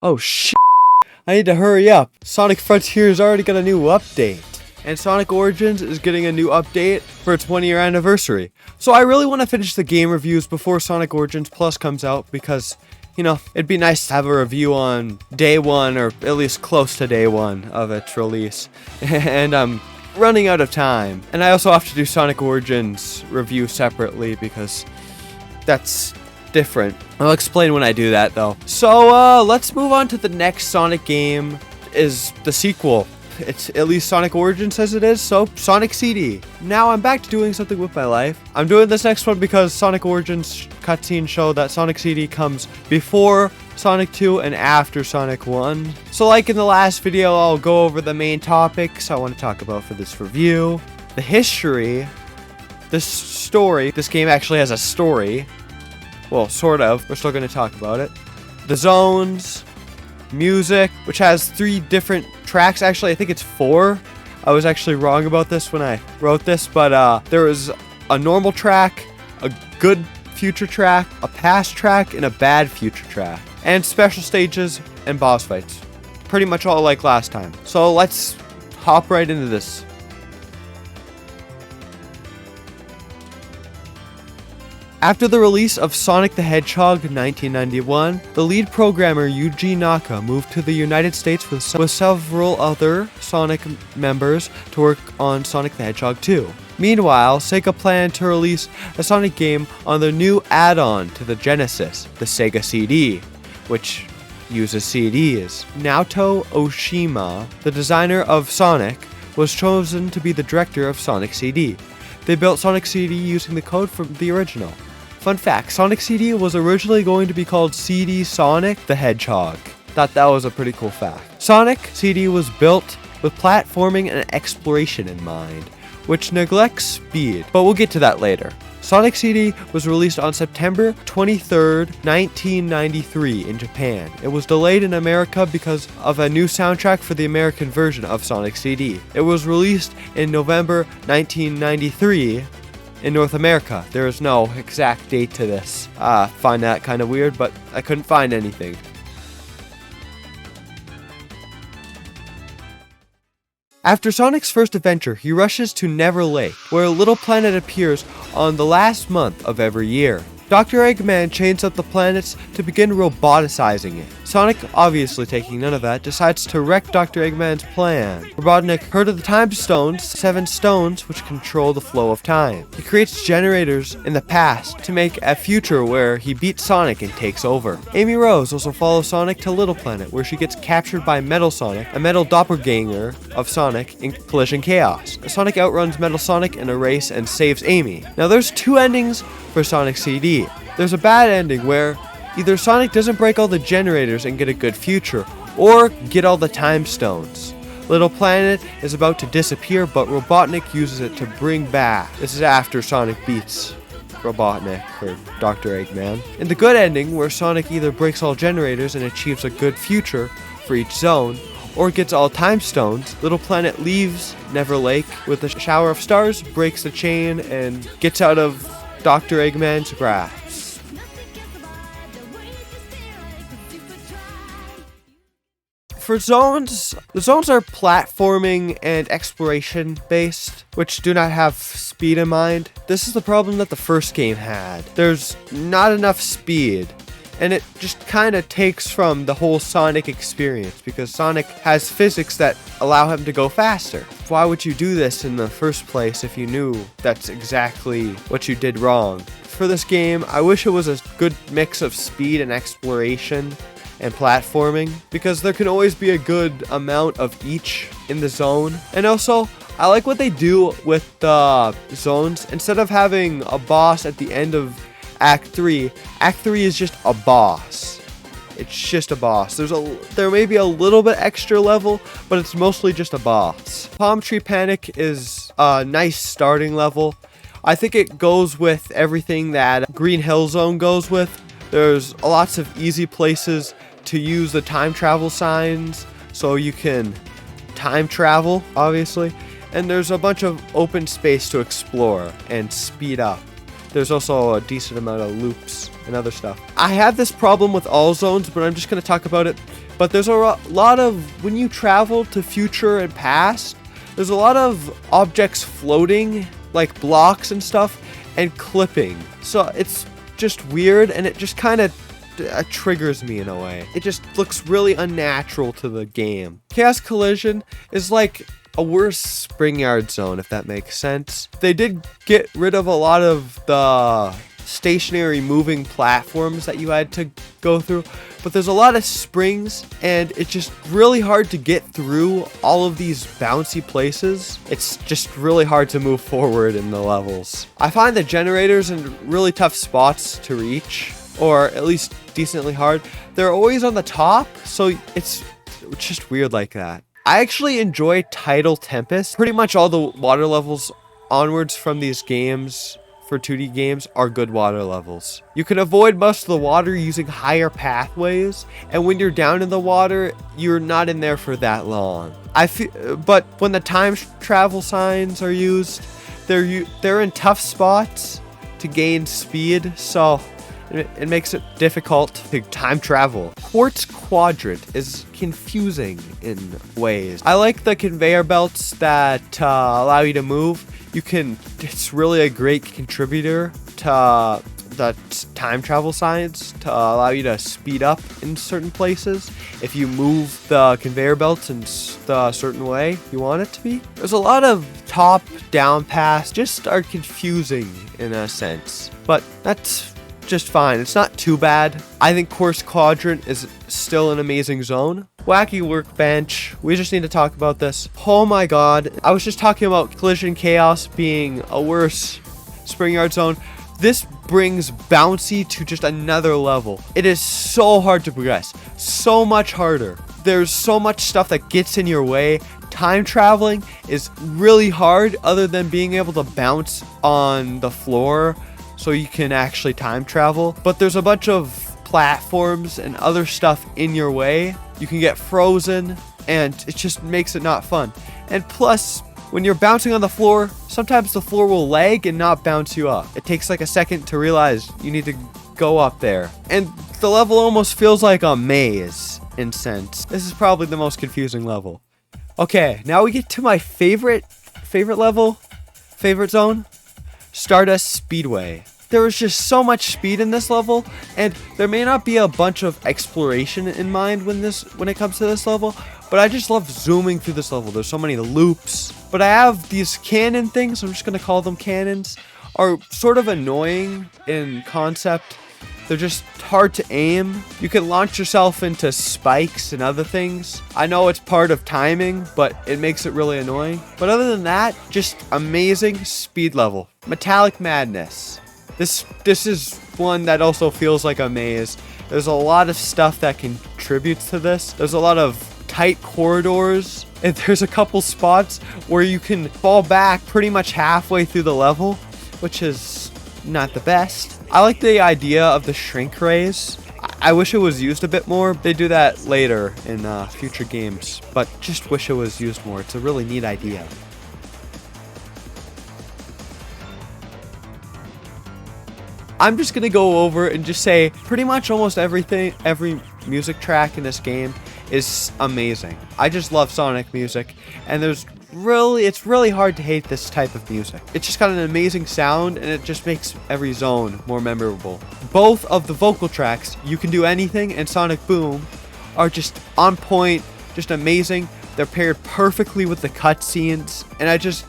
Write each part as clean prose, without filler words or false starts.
Oh shit, I need to hurry up. Sonic Frontier's already got a new update. And Sonic Origins is getting a new update for its 1-year anniversary. So I really want to finish the game reviews before Sonic Origins Plus comes out because, you know, it'd be nice to have a review on day one or at least close to day one of its release. And I'm running out of time. And I also have to do Sonic Origins review separately because that's different. I'll explain when I do that though. So let's move on to the next Sonic game. Is the sequel. It's at least Sonic Origins says it is, so Sonic CD. Now I'm back to doing something with my life. I'm doing this next one because Sonic Origins cutscene showed that Sonic CD comes before Sonic 2 and after Sonic 1. So like in the last video, I'll go over the main topics I want to talk about for this review. The history, the story. This game actually has a story. Well, sort of. We're still going to talk about it. The zones, music, which has 3 different tracks. Actually, I think it's 4. I was actually wrong about this when I wrote this, but there was a normal track, a good future track, a past track, and a bad future track. And special stages and boss fights. Pretty much all like last time. So let's hop right into this. After the release of Sonic the Hedgehog in 1991, the lead programmer Yuji Naka moved to the United States with several other Sonic members to work on Sonic the Hedgehog 2. Meanwhile, Sega planned to release a Sonic game on their new add-on to the Genesis, the Sega CD, which uses CDs. Naoto Oshima, the designer of Sonic, was chosen to be the director of Sonic CD. They built Sonic CD using the code from the original. Fun fact, Sonic CD was originally going to be called CD Sonic the Hedgehog. Thought that was a pretty cool fact. Sonic CD was built with platforming and exploration in mind, which neglects speed, but we'll get to that later. Sonic CD was released on September 23rd, 1993 in Japan. It was delayed in America because of a new soundtrack for the American version of Sonic CD. It was released in November 1993 in North America. There is no exact date to this. Find that kind of weird, but I couldn't find anything. After Sonic's first adventure, he rushes to Never Lake, where a little planet appears on the last month of every year. Dr. Eggman chains up the planets to begin roboticizing it. Sonic, obviously taking none of that, decides to wreck Dr. Eggman's plan. Robotnik heard of the Time Stones, 7 stones which control the flow of time. He creates generators in the past to make a future where he beats Sonic and takes over. Amy Rose also follows Sonic to Little Planet, where she gets captured by Metal Sonic, a metal doppelganger of Sonic in Collision Chaos. Sonic outruns Metal Sonic in a race and saves Amy. Now there's 2 endings for Sonic CD. There's a bad ending where either Sonic doesn't break all the generators and get a good future, or get all the time stones. Little Planet is about to disappear, but Robotnik uses it to bring back. This is after Sonic beats Robotnik, or Dr. Eggman. In the good ending, where Sonic either breaks all generators and achieves a good future for each zone, or gets all time stones, Little Planet leaves Never Lake with a shower of stars, breaks the chain, and gets out of Dr. Eggman's grasp. For zones, the zones are platforming and exploration based, which do not have speed in mind. This is the problem that the first game had. There's not enough speed, and it just kind of takes from the whole Sonic experience because Sonic has physics that allow him to go faster. Why would you do this in the first place if you knew that's exactly what you did wrong? For this game, I wish it was a good mix of speed and exploration and platforming, because there can always be a good amount of each in the zone. And also, I like what they do with the zones. Instead of having a boss at the end of Act 3 is just a boss. It's just a boss. There may be a little bit extra level, but it's mostly just a boss. Palm Tree Panic is a nice starting level. I think it goes with everything that Green Hill Zone goes with. There's lots of easy places to use the time travel signs so you can time travel, obviously. And there's a bunch of open space to explore and speed up. There's also a decent amount of loops and other stuff. I have this problem with all zones, but I'm just going to talk about it But there's a lot of, when you travel to future and past, there's a lot of objects floating, like blocks and stuff, and clipping. So it's just weird, and it just kind of triggers me in a way. It just looks really unnatural to the game. Chaos Collision is like a worse Spring Yard Zone, if that makes sense. They did get rid of a lot of the stationary moving platforms that you had to go through, but there's a lot of springs, and it's just really hard to get through all of these bouncy places. It's just really hard to move forward in the levels. I find the generators in really tough spots to reach, or at least decently hard. They're always on the top, so it's just weird like that. I actually enjoy Tidal Tempest. Pretty much all the water levels onwards from these games for 2D games are good water levels. You can avoid most of the water using higher pathways, and when you're down in the water, you're not in there for that long. But when the time travel signs are used, they're in tough spots to gain speed, so it makes it difficult to time travel. Quartz Quadrant is confusing in ways. I like the conveyor belts that allow you to move. It's really a great contributor to the time travel signs to allow you to speed up in certain places if you move the conveyor belts in the certain way you want it to be. There's a lot of top-down paths just are confusing in a sense, but that's just fine. It's not too bad. I think Quartz Quadrant is still an amazing zone. Wacky Workbench. We just need to talk about this. Oh my god. I was just talking about Collision Chaos being a worse Spring Yard Zone. This brings bouncy to just another level. It is so hard to progress. So much harder. There's so much stuff that gets in your way. Time traveling is really hard other than being able to bounce on the floor so you can actually time travel. But there's a bunch of platforms and other stuff in your way. You can get frozen, and it just makes it not fun. And plus, when you're bouncing on the floor, sometimes the floor will lag and not bounce you up. It takes like a second to realize you need to go up there. And the level almost feels like a maze in sense. This is probably the most confusing level. Okay, now we get to my favorite zone. Stardust Speedway. There is just so much speed in this level, and there may not be a bunch of exploration in mind when it comes to this level, but I just love zooming through this level. There's so many loops, but I have these cannon things, I'm just gonna call them cannons, are sort of annoying in concept. They're just hard to aim. You can launch yourself into spikes and other things. I know it's part of timing, but it makes it really annoying. But other than that, just amazing speed level. Metallic Madness. This is one that also feels like a maze. There's a lot of stuff that contributes to this. There's a lot of tight corridors, and there's a couple spots where you can fall back pretty much halfway through the level, which is not the best. I like the idea of the shrink rays. I wish it was used a bit more. They do that later in future games, but just wish it was used more. It's a really neat idea. I'm just gonna go over and just say pretty much almost every music track in this game is amazing. I just love Sonic music, and it's really hard to hate this type of music. It's just got an amazing sound, and it just makes every zone more memorable. Both of the vocal tracks, You Can Do Anything and Sonic Boom, are just on point, just amazing. They're paired perfectly with the cutscenes, and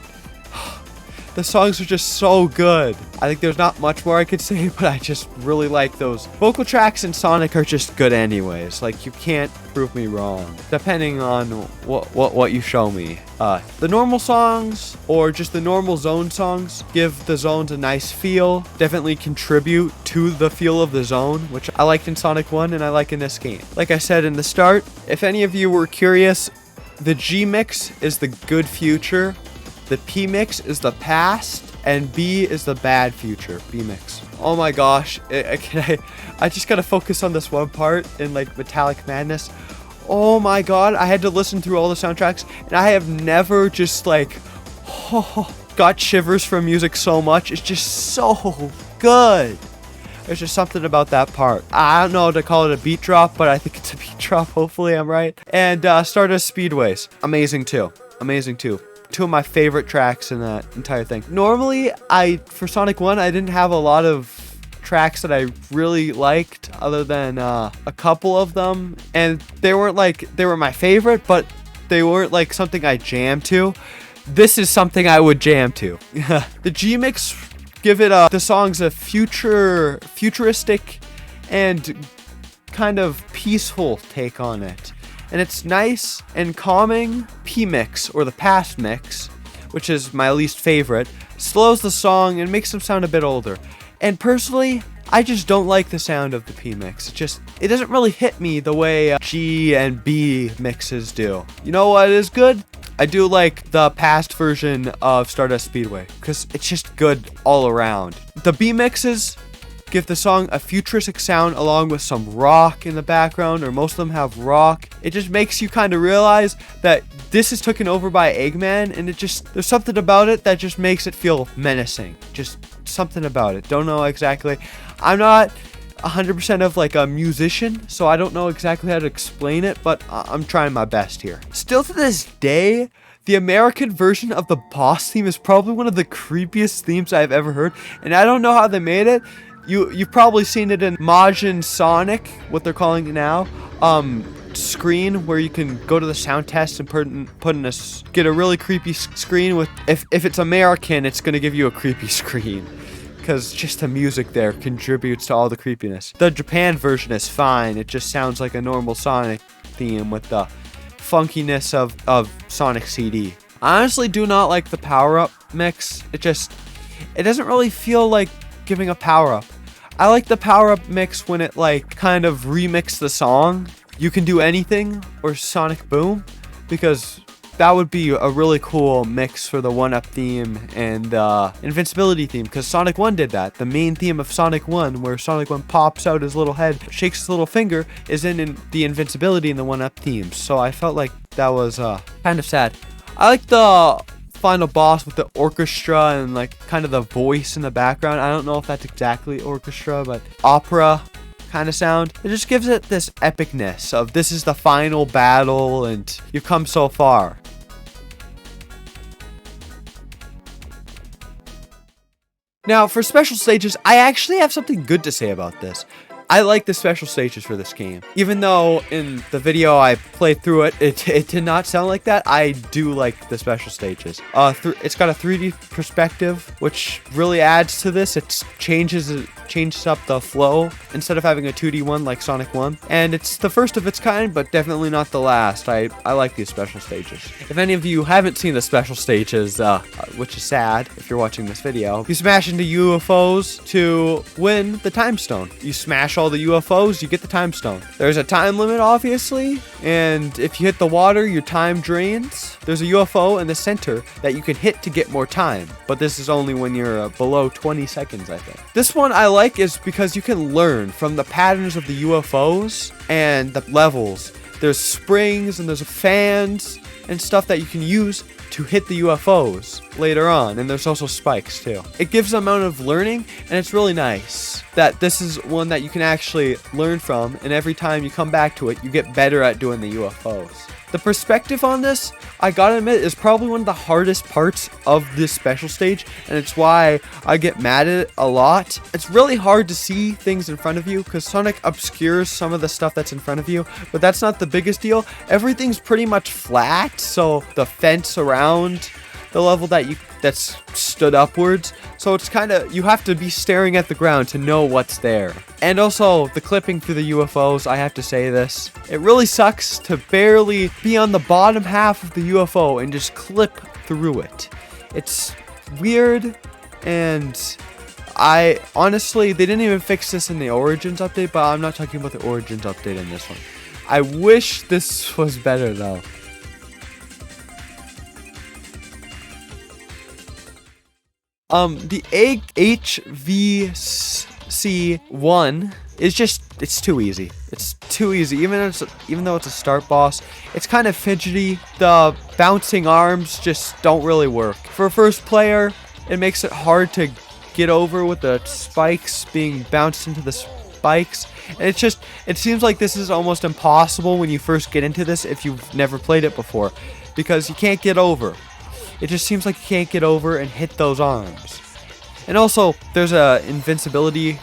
the songs are just so good. I think there's not much more I could say, but I just really like those. Vocal tracks in Sonic are just good anyways. Like, you can't prove me wrong, depending on what you show me. The normal songs, or just the normal zone songs, give the zones a nice feel, definitely contribute to the feel of the zone, which I liked in Sonic 1 and I like in this game. Like I said in the start, if any of you were curious, the G mix is the good future, the P mix is the past, and B is the bad future. B mix. Oh my gosh, I just gotta focus on this one part in like Metallic Madness. Oh my god, I had to listen through all the soundtracks, and I have never just like got shivers from music so much. It's just so good. There's just something about that part. I don't know to call it a beat drop, but I think it's a beat drop. Hopefully I'm right. And Stardust Speedways. Amazing too. Amazing too. Two of my favorite tracks in that entire thing. Normally, for Sonic 1, I didn't have a lot of tracks that I really liked other than a couple of them. And they weren't like, they were my favorite, but they weren't like something I jammed to. This is something I would jam to. The G-Mix give it the songs a futuristic and kind of peaceful take on it. And it's nice and calming. P-Mix, or the past mix, which is my least favorite, slows the song and makes them sound a bit older. And personally, I just don't like the sound of the P-Mix. It doesn't really hit me the way G and B mixes do. You know what is good? I do like the past version of Stardust Speedway, because it's just good all around. The B mixes give the song a futuristic sound along with some rock in the background, or most of them have rock. It just makes you kind of realize that this is taken over by Eggman, and there's something about it that just makes it feel menacing. Just something about it. Don't know exactly. I'm not 100% of like a musician, so I don't know exactly how to explain it, but I'm trying my best here. Still to this day, the American version of the boss theme is probably one of the creepiest themes I've ever heard, and I don't know how they made it. You've probably seen it in Majin Sonic, what they're calling it now, screen where you can go to the sound test and get a really creepy screen with, if it's American, it's gonna give you a creepy screen. Because just the music there contributes to all the creepiness. The Japan version is fine. It just sounds like a normal Sonic theme with the funkiness of Sonic CD. I honestly do not like the power-up mix. It doesn't really feel like giving a power-up. I like the power-up mix when it like kind of remix the song. You Can Do Anything or Sonic Boom, because that would be a really cool mix for the 1-Up theme and the Invincibility theme, because Sonic 1 did that. The main theme of Sonic 1, where Sonic 1 pops out his little head, shakes his little finger, is in the Invincibility and the 1-Up themes. So I felt like that was kind of sad. I like the final boss with the orchestra and like kind of the voice in the background. I don't know if that's exactly orchestra, but opera kind of sound. It just gives it this epicness of this is the final battle and you've come so far. Now, for special stages, I actually have something good to say about this. I like the special stages for this game. Even though in the video I played through it, it did not sound like that, I do like the special stages. It's got a 3D perspective, which really adds to this. It changes up the flow instead of having a 2D one like Sonic 1. And it's the first of its kind, but definitely not the last. I like these special stages. If any of you haven't seen the special stages, which is sad if you're watching this video, you smash into UFOs to win the time stone. You smash all the UFOs, you get the time stone. There's a time limit, obviously, and if you hit the water, your time drains. There's a UFO in the center that you can hit to get more time, but this is only when you're below 20 seconds, I think. This one I like is because you can learn from the patterns of the UFOs and the levels. There's springs and there's fans and stuff that you can use to hit the UFOs later on, and there's also spikes too. It gives an amount of learning, and it's really nice that this is one that you can actually learn from, and every time you come back to it, you get better at doing the UFOs. The perspective on this, I gotta admit, is probably one of the hardest parts of this special stage, and it's why I get mad at it a lot. It's really hard to see things in front of you, because Sonic obscures some of the stuff that's in front of you, but that's not the biggest deal. Everything's pretty much flat, so the fence around the level that's stood upwards, so it's kind of, you have to be staring at the ground to know what's there. And also, the clipping through the UFOs, I have to say this, it really sucks to barely be on the bottom half of the UFO and just clip through it. It's weird, and I honestly, they didn't even fix this in the Origins update, but I'm not talking about the Origins update in this one. I wish this was better though. The HVC1 is just, it's too easy. It's too easy. Even though it's a start boss, it's kind of fidgety. The bouncing arms just don't really work. For a first player, it makes it hard to get over with the spikes being bounced into the spikes. And it seems like this is almost impossible when you first get into this if you've never played it before, because you can't get over. It just seems like you can't get over and hit those arms. And also, there's a invincibility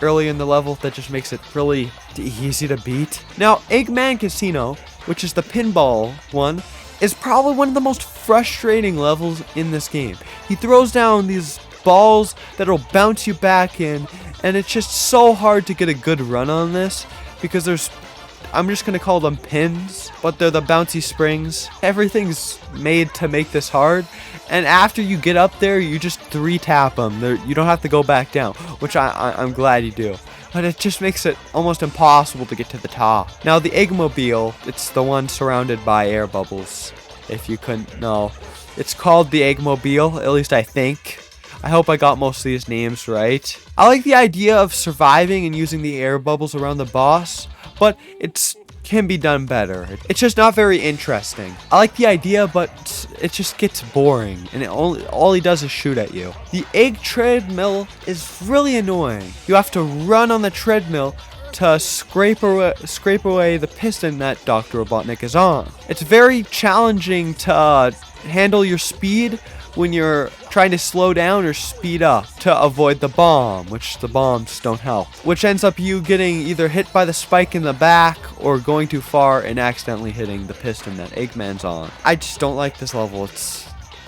early in the level that just makes it really easy to beat. Now, Eggman Casino, which is the pinball one, is probably one of the most frustrating levels in this game. He throws down these balls that'll bounce you back in, and it's just so hard to get a good run on this because I'm just gonna call them pins, but they're the bouncy springs. Everything's made to make this hard, and after you get up there, you just 3-tap them. You don't have to go back down, which I'm glad you do. But it just makes it almost impossible to get to the top. Now, the Eggmobile, it's the one surrounded by air bubbles, if you couldn't know. It's called the Eggmobile, at least I think. I hope I got most of these names right. I like the idea of surviving and using the air bubbles around the boss, but it can be done better. It's just not very interesting. I like the idea, but it just gets boring, and all he does is shoot at you. The egg treadmill is really annoying. You have to run on the treadmill to scrape away the piston that Dr. Robotnik is on. It's very challenging to handle your speed when you're trying to slow down or speed up to avoid the bomb, which the bombs don't help, which ends up you getting either hit by the spike in the back or going too far and accidentally hitting the piston that Eggman's on. I just don't like this level.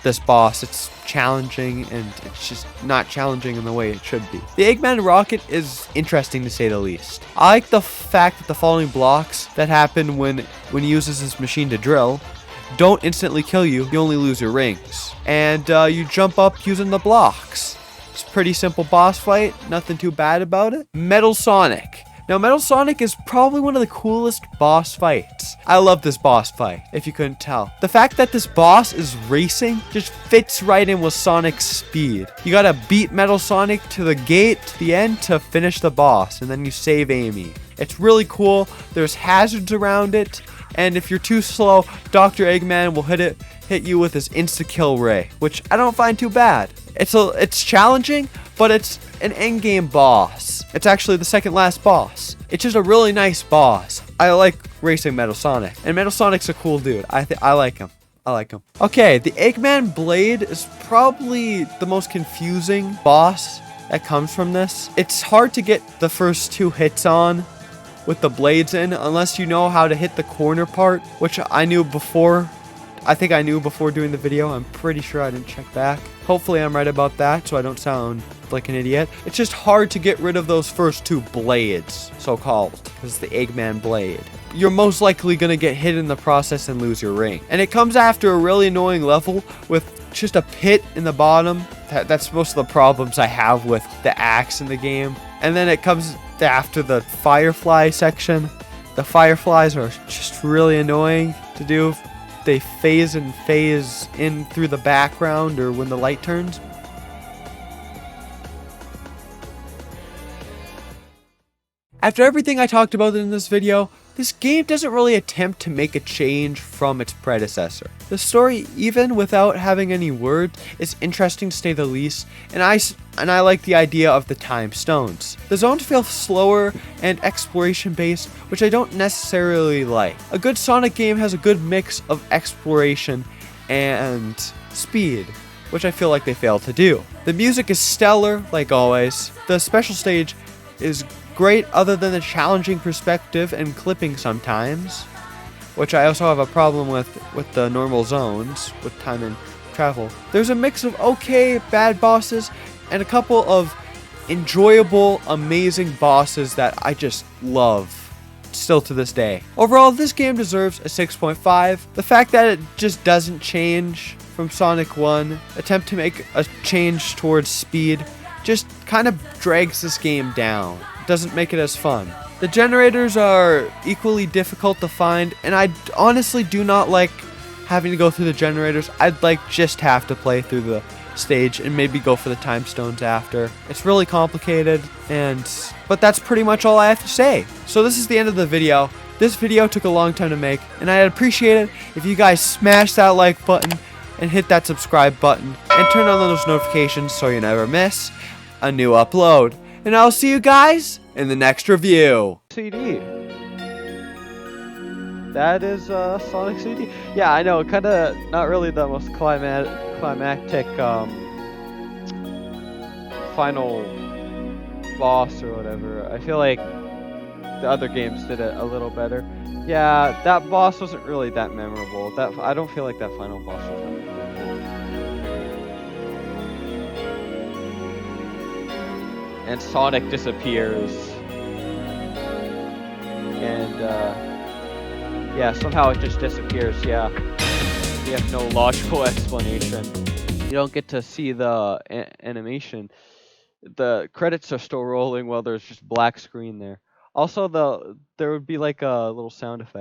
This boss, it's challenging, and it's just not challenging in the way it should be. The Eggman rocket is interesting to say the least. I like the fact that the falling blocks that happen when he uses his machine to drill don't instantly kill you, you only lose your rings. And you jump up using the blocks. It's a pretty simple boss fight, nothing too bad about it. Metal Sonic. Now, Metal Sonic is probably one of the coolest boss fights. I love this boss fight, if you couldn't tell. The fact that this boss is racing just fits right in with Sonic's speed. You gotta beat Metal Sonic to the gate, to the end, to finish the boss, and then you save Amy. It's really cool. There's hazards around it, and if you're too slow, Dr. Eggman will hit you with his insta-kill ray, which I don't find too bad. It's challenging, but it's an endgame boss. It's actually the second last boss. It's just a really nice boss. I like racing Metal Sonic, and Metal Sonic's a cool dude. I like him. Okay, the Eggman Blade is probably the most confusing boss that comes from this. It's hard to get the first 2 hits on with the blades in unless you know how to hit the corner part, which I knew before. I think I knew before doing the video. I'm pretty sure I didn't check back. Hopefully I'm right about that so I don't sound like an idiot. It's just hard to get rid of those first 2 blades, so-called, because it's the Eggman Blade. You're most likely gonna get hit in the process and lose your ring. And it comes after a really annoying level with just a pit in the bottom. That's most of the problems I have with the axe in the game. And then it comes after the Firefly section. The Fireflies are just really annoying to do. They phase in through the background or when the light turns. After everything I talked about in this video, this game doesn't really attempt to make a change from its predecessor. The story, even without having any words, is interesting to say the least, and I like the idea of the time stones. The zones feel slower and exploration based, which I don't necessarily like. A good Sonic game has a good mix of exploration and speed, which I feel like they failed to do. The music is stellar, like always. The special stage is great other than the challenging perspective and clipping sometimes, which I also have a problem with the normal zones with time and travel. There's a mix of okay bad bosses and a couple of enjoyable amazing bosses that I just love still to this day. Overall, this game deserves a 6.5. The fact that it just doesn't change from Sonic 1, attempt to make a change towards speed, just kind of drags this game down. Doesn't make it as fun. The generators are equally difficult to find, and I honestly do not like having to go through the generators. I'd like just have to play through the stage and maybe go for the time stones after. It's really complicated, but that's pretty much all I have to say. So this is the end of the video. This video took a long time to make, and I'd appreciate it if you guys smash that like button and hit that subscribe button and turn on those notifications so you never miss. a new upload. And I'll see you guys in the next review. CD. That is Sonic CD. Yeah, I know, kind of not really the most climactic final boss or whatever. I feel like the other games did it a little better. Yeah, that boss wasn't really that memorable. I don't feel like that final boss was that memorable. And Sonic disappears. And yeah, somehow it just disappears. Yeah, we have no logical explanation. You don't get to see the animation. The credits are still rolling while there's just black screen there. Also, there would be like a little sound effect.